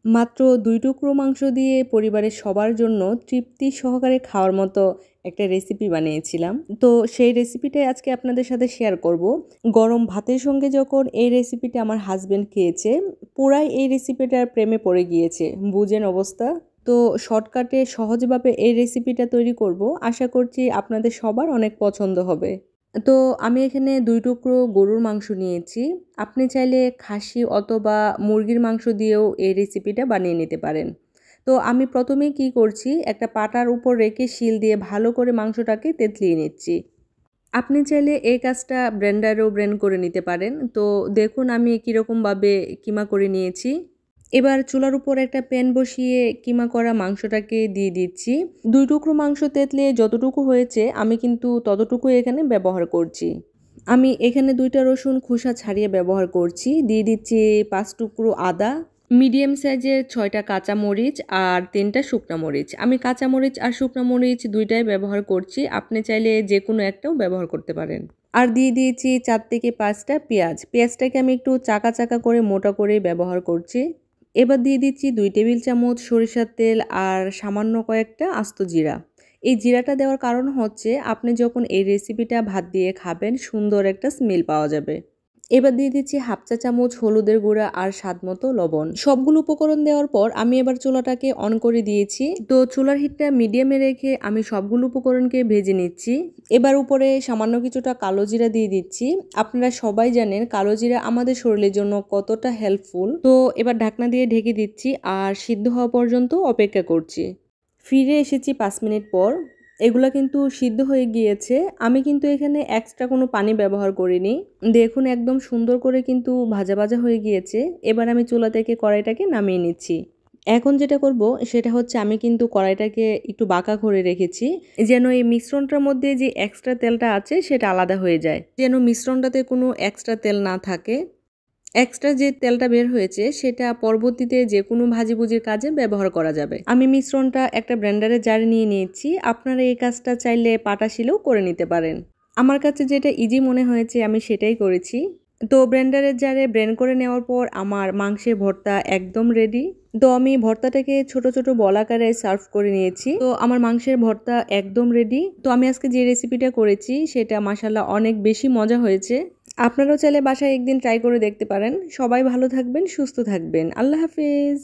মাত্র 2 টুকরো মাংস দিয়ে পরিবারের সবার জন্য তৃপ্তি সহকারে খাওয়ার মতো একটা রেসিপি বানিয়েছিলাম। তো সেই রেসিপিটাই আজকে আপনাদের সাথে শেয়ার করব। গরম ভাতের সঙ্গে যখন এই রেসিপিটা আমার হাসব্যান্ড খেয়েছে, পুরাই এই রেসিপিটার প্রেমে পড়ে গিয়েছে। বুঝেন অবস্থা। তো শর্টকাটে সহজভাবে এই রেসিপিটা তৈরি করব। আশা করছি আপনাদের সবার অনেক পছন্দ হবে। তো আমি এখানে 2 টুকরো গরুর মাংস নিয়েছি। আপনি চাইলে খাসি অথবা মুরগির মাংস দিয়েও এই রেসিপিটা বানিয়ে নিতে পারেন। তো আমি প্রথমেই কি করছি, একটা পাটার উপর রেখে শিল দিয়ে ভালো করে মাংসটাকে তেতলিয়ে নিচ্ছি। আপনি চাইলে এই কাজটা ব্লেন্ডারেও ব্লেন্ড করে নিতে পারেন। তো দেখুন আমি কীরকমভাবে কিমা করে নিয়েছি। এবার চুলার উপর একটা প্যান বসিয়ে কিমা করা মাংসটাকে দিয়ে দিচ্ছি। 2 টুকরো মাংস তেতলে যতটুকু হয়েছে আমি কিন্তু ততটুকুই এখানে ব্যবহার করছি। আমি এখানে 2টা রসুন খোসা ছাড়িয়ে ব্যবহার করছি। দিয়ে দিচ্ছি 5 টুকরো আদা, মিডিয়াম সাইজের 6টা কাঁচামরিচ আর 3টা শুকনা মরিচ। আমি কাঁচামরিচ আর শুকনা মরিচ 2টাই ব্যবহার করছি। আপনি চাইলে যে কোনো একটাও ব্যবহার করতে পারেন। আর দিয়ে দিয়েছি 4 থেকে 5টা পেঁয়াজ। পেঁয়াজটাকে আমি একটু চাকা চাকা করে মোটা করে ব্যবহার করছি। এবার দিয়ে দিচ্ছি 2 টেবিল চামচ সরিষার তেল আর সামান্য কয়েকটা আস্ত জিরা। এই জিরাটা দেওয়ার কারণ হচ্ছে আপনি যখন এই রেসিপিটা ভাত দিয়ে খাবেন সুন্দর একটা স্মেল পাওয়া যাবে। এবার দিয়ে দিচ্ছি 1/2 চা চামচ হলুদের গুঁড়া আর স্বাদমতো লবণ। সবগুলো উপকরণ দেওয়ার পর আমি এবার চুলাটাকে অন করে দিয়েছি। তো চুলার হিটটা মিডিয়ামে রেখে আমি সবগুলো উপকরণকে ভেজে নিচ্ছি। এবার উপরে সামান্য কিছুটা কালো জিরা দিয়ে দিচ্ছি। আপনারা সবাই জানেন কালো জিরা আমাদের শরীরের জন্য কতটা হেল্পফুল। তো এবার ঢাকনা দিয়ে ঢেকে দিচ্ছি আর সিদ্ধ হওয়া পর্যন্ত অপেক্ষা করছি। ফিরে এসেছি 5 মিনিট পর। এগুলা কিন্তু সিদ্ধ হয়ে গিয়েছে। আমি কিন্তু এখানে এক্সট্রা কোনো পানি ব্যবহার করিনি। দেখুন একদম সুন্দর করে কিন্তু ভাজা ভাজা হয়ে গিয়েছে। এবার আমি চুলা থেকে কড়াইটাকে নামিয়ে নিচ্ছি। এখন যেটা করব সেটা হচ্ছে আমি কিন্তু কড়াইটাকে একটু বাঁকা করে রেখেছি, যেন এই মিশ্রণটার মধ্যে যে এক্সট্রা তেলটা আছে সেটা আলাদা হয়ে যায়, যেন মিশ্রণটাতে কোনো এক্সট্রা তেল না থাকে। এক্সট্রা যে তেলটা বের হয়েছে সেটা পরবর্তীতে যে কোনো ভাজিভুজির কাজে ব্যবহার করা যাবে। আমি মিশ্রণটা একটা ব্লেন্ডারে জারে নিয়ে নিয়েছি। আপনারা এই কাজটা চাইলে পাটা শিলেও করে নিতে পারেন। আমার কাছে যেটা ইজি মনে হয়েছে আমি সেটাই করেছি। তো ব্লেন্ডারের জারে ব্লেন্ড করে নেওয়ার পর আমার মাংসের ভর্তা একদম রেডি। তো আমি ভর্তাটাকে ছোট ছোট বল আকারে সার্ভ করে নিয়েছি। তো আমার মাংসের ভর্তা একদম রেডি। তো আমি আজকে যে রেসিপিটা করেছি সেটা মাশাআল্লাহ অনেক বেশি মজা হয়েছে। আপনারাও চাইলে বাসায় একদিন ট্রাই করে দেখতে পারেন। সবাই ভালো থাকবেন, সুস্থ থাকবেন। আল্লাহ হাফেজ।